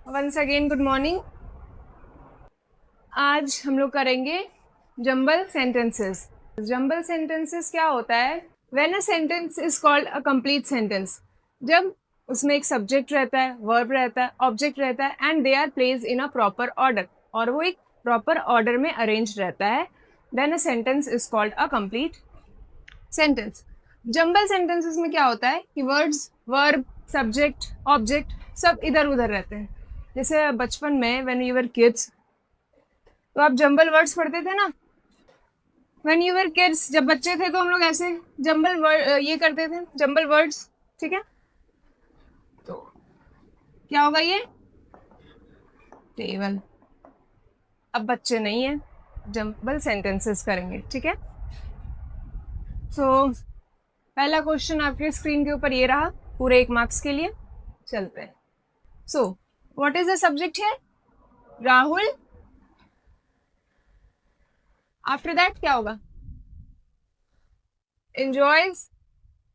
Once again good morning. आज हम लोग करेंगे जंबल सेंटेंसेस। जंबल सेंटेंसेस क्या होता है? When a sentence is called a complete sentence, जब उसमें एक सब्जेक्ट रहता है, वर्ब रहता है, ऑब्जेक्ट रहता है and they are place in a proper order, और वो एक प्रॉपर ऑर्डर में अरेंज रहता है, then a sentence is called a complete sentence. Jumble sentences में क्या होता है कि वर्ड्स, वर्ब, सब्जेक्ट, ऑब्जेक्ट सब इधर उधर रहते हैं। जैसे बचपन में व्हेन यू वर किड्स, तो आप जंबल वर्ड्स पढ़ते थे ना। व्हेन यू वर किड्स, जब बच्चे थे तो हम लोग ऐसे जंबल वर्ड ये करते थे, जंबल वर्ड्स। ठीक है, तो क्या होगा ये? टेबल। अब बच्चे नहीं है, जंबल सेंटेंसेस करेंगे। ठीक है, सो पहला क्वेश्चन आपके स्क्रीन के ऊपर ये रहा, पूरे 1 मार्क्स के लिए। चलते हैं। So what is the subject है? राहुल। आफ्टर दैट क्या होगा? enjoys,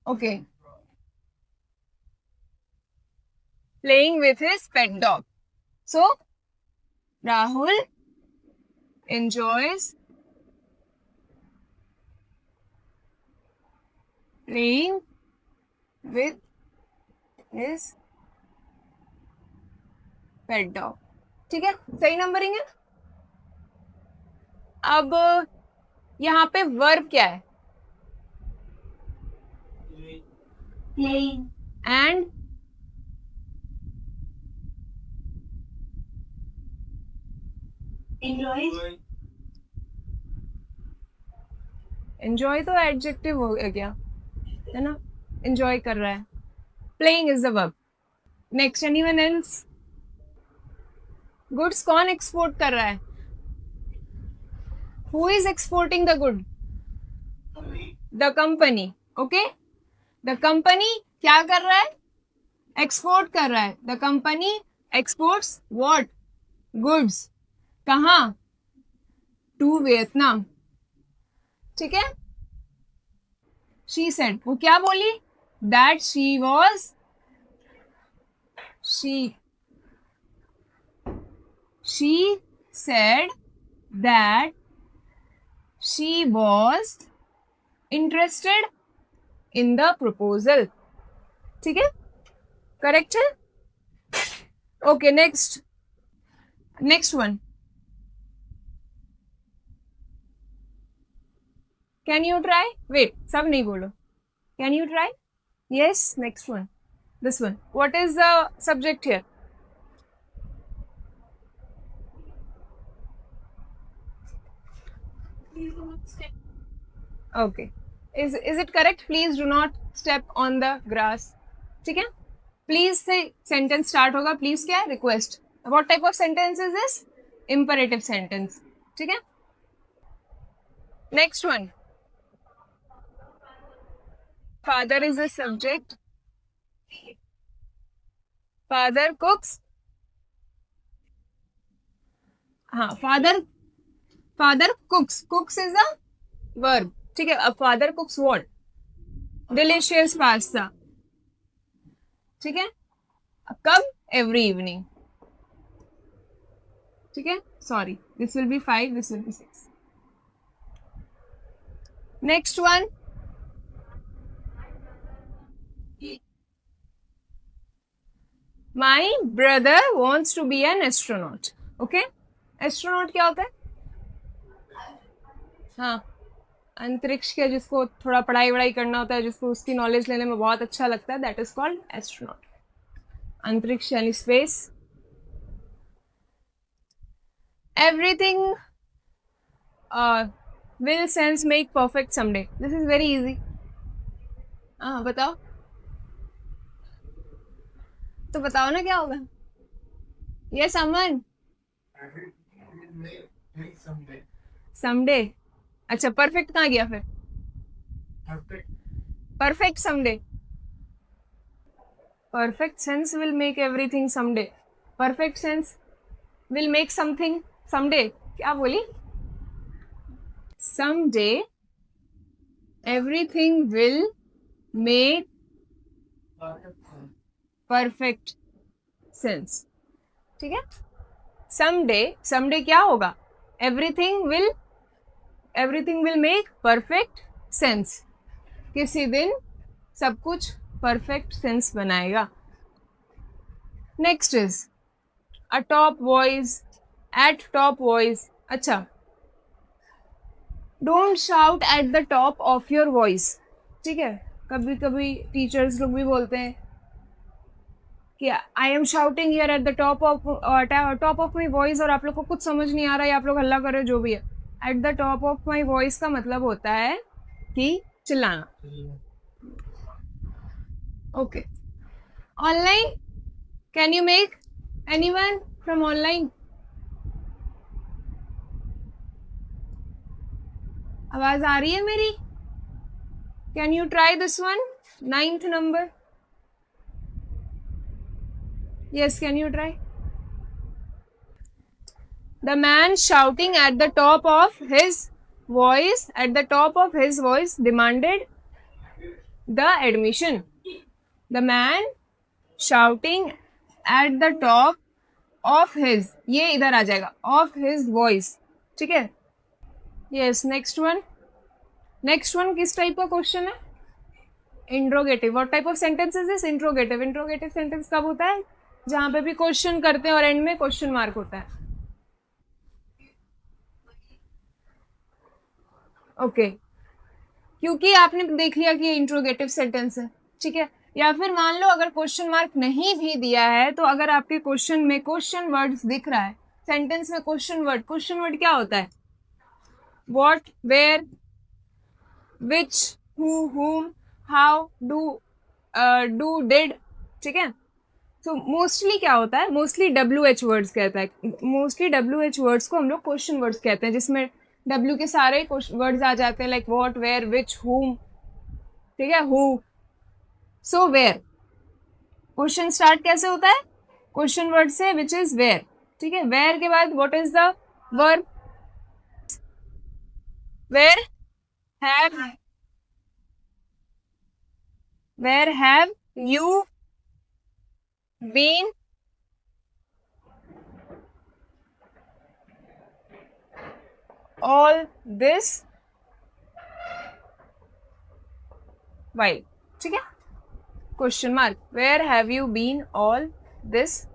okay, playing with his pet dog. So Rahul enjoys playing with his pet dog. ठीक है, सही नंबरिंग है। अब यहाँ पे वर्ब क्या है? playing and enjoys। enjoy तो एडजेक्टिव हो गया, है ना? enjoy कर रहा है। playing is the verb. next, anyone else? Goods कौन एक्सपोर्ट कर रहा है? who is exporting the good? the company. okay, the company क्या कर रहा है? एक्सपोर्ट कर रहा है। The company exports what? Goods. कहाँ? To Vietnam. ठीक है, शी सेड, वो क्या बोली? That she said that she was interested in the proposal. ठीक है, करेक्ट है। Okay, next one. Can you try? Wait, सब नहीं बोलो। Can you try? Yes, next one, this one. What is the subject here? Okay. Is it correct? Please do not step on the grass. ठीक है, please से sentence start होगा। Please क्या है? Request. What type of sentence is this? Imperative sentence. ठीक है, next one. Father is the subject. Father cooks. हाँ, father cooks is the verb. ठीक है, अब father cooks what? Delicious pasta. ठीक है, कब? Every evening. ठीक है, sorry, this will be 5, this will be 6। Next one. My brother wants to be an astronaut. Okay, astronaut क्या होता है? हाँ, अंतरिक्ष के, जिसको थोड़ा पढ़ाई वढ़ाई करना होता है, जिसको उसकी नॉलेज लेने में बहुत अच्छा लगता है, दैट इज कॉल्ड एस्ट्रोनॉट। अंतरिक्ष यानी space. Everything will sense make perfect someday. This is very easy. हाँ, बताओ तो, बताओ ना क्या होगा। यस अमन। समडे। अच्छा, परफेक्ट कहाँ गया फिर? Perfect someday. Perfect sense will make everything someday. Perfect sense will make something someday. क्या बोली? Someday everything will make perfect sense. ठीक है, समडे क्या होगा, everything will make perfect sense, किसी दिन सब कुछ परफेक्ट सेंस बनाएगा. Next is a top voice, at top voice. अच्छा, don't shout at the top of your voice. ठीक है, कभी कभी टीचर्स लोग भी बोलते हैं कि I am shouting here eight the top of my voice, और आप लोग को कुछ समझ नहीं आ रहा है, आप लोग हल्ला कर रहे हो, जो भी है. Eight the top of my voice का मतलब होता है कि चिल्लाना. Okay, online, can you make anyone from online? आवाज आ रही है मेरी? Can you try this one, 9th number? Yes, can you try? The man shouting at the top of his voice demanded the admission. The man shouting at the top of his, ये इधर आ जाएगा, of his voice. ठीक है. Yes, next one किस type का question है? Interrogative. What type of sentence is this? Interrogative sentence कब होता है? जहां पे भी क्वेश्चन करते हैं और एंड में क्वेश्चन मार्क होता है. ओके, क्योंकि आपने देख लिया कि इंट्रोगेटिव सेंटेंस है. ठीक है, या फिर मान लो अगर क्वेश्चन मार्क नहीं भी दिया है, तो अगर आपके क्वेश्चन में क्वेश्चन वर्ड्स दिख रहा है, सेंटेंस में क्वेश्चन वर्ड क्या होता है? व्हाट, वेयर, विच, हु, हुम, हाउ, डू, डिड. ठीक है, तो मोस्टली क्या होता है, मोस्टली WH वर्ड्स कहता है, मोस्टली WH वर्ड्स को हम लोग क्वेश्चन वर्ड्स कहते हैं, जिसमें W के सारे वर्ड्स आ जाते हैं, like what, where, which, hmm. ठीक है, हु. सो वेयर, क्वेश्चन स्टार्ट कैसे होता है? क्वेश्चन वर्ड से, विच इज वेयर. ठीक है, वेयर के बाद what is the verb? Where have you been all this while. ठीक है, question mark, where have you been all this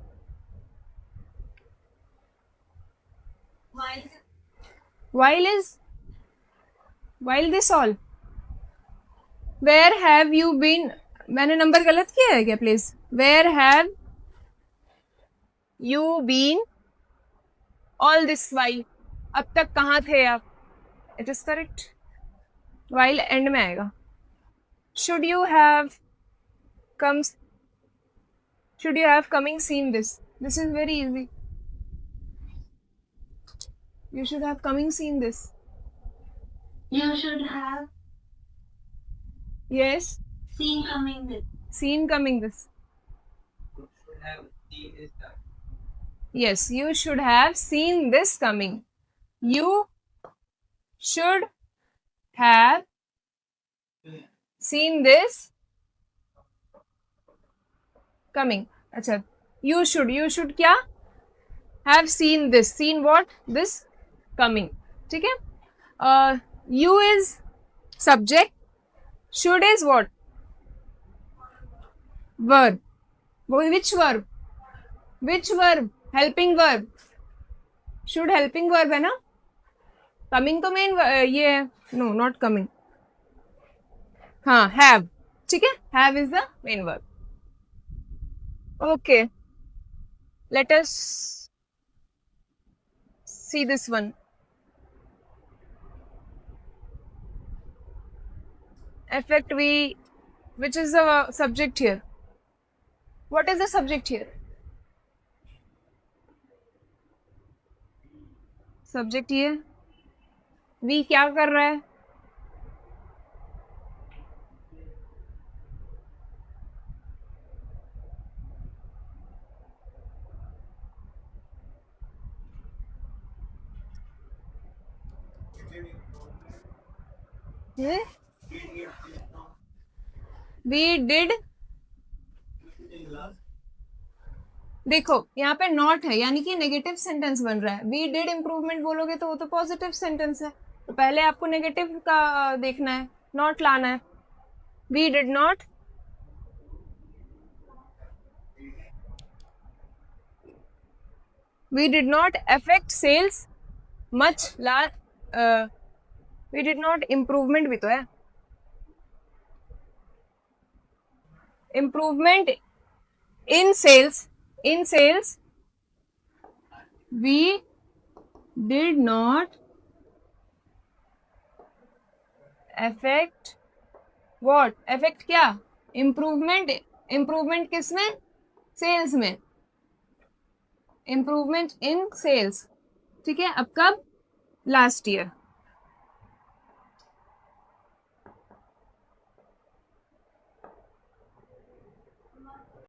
while this all. Where have you been, मैंने नंबर गलत किया है क्या please? Where have you been all this while, अब तक कहाँ थे आप? It is correct. While end में आएगा. Should you have coming seen this is very easy. You should have coming seen this. You should have Yes, seen coming this. seen coming this. Yes, you should have seen this coming. You should have seen this coming. अच्छा, you should क्या? Have seen this. Seen what? This coming. ठीक है. You is subject. Should is what? Verb. Which verb? Helping verb. Should helping verb है ना? Coming तो main ये है. No, not coming. हाँ, have. ठीक है. Have is the main verb. Okay. Let us see this one. Affect we, which is the subject here? What is the subject here? Subject ये we क्या कर रहा है? We did देखो यहाँ पे नॉट है यानी कि नेगेटिव सेंटेंस बन रहा है. वी डिड इम्प्रूवमेंट बोलोगे तो वो तो पॉजिटिव सेंटेंस है, तो पहले आपको नेगेटिव का देखना है, नॉट लाना है. We did not affect sales much. We did not improvement भी तो है, improvement in sales we did not affect what. affect क्या, इम्प्रूवमेंट किसमें, सेल्स में, इम्प्रूवमेंट इन सेल्स. ठीक है, अब कब, लास्ट ईयर.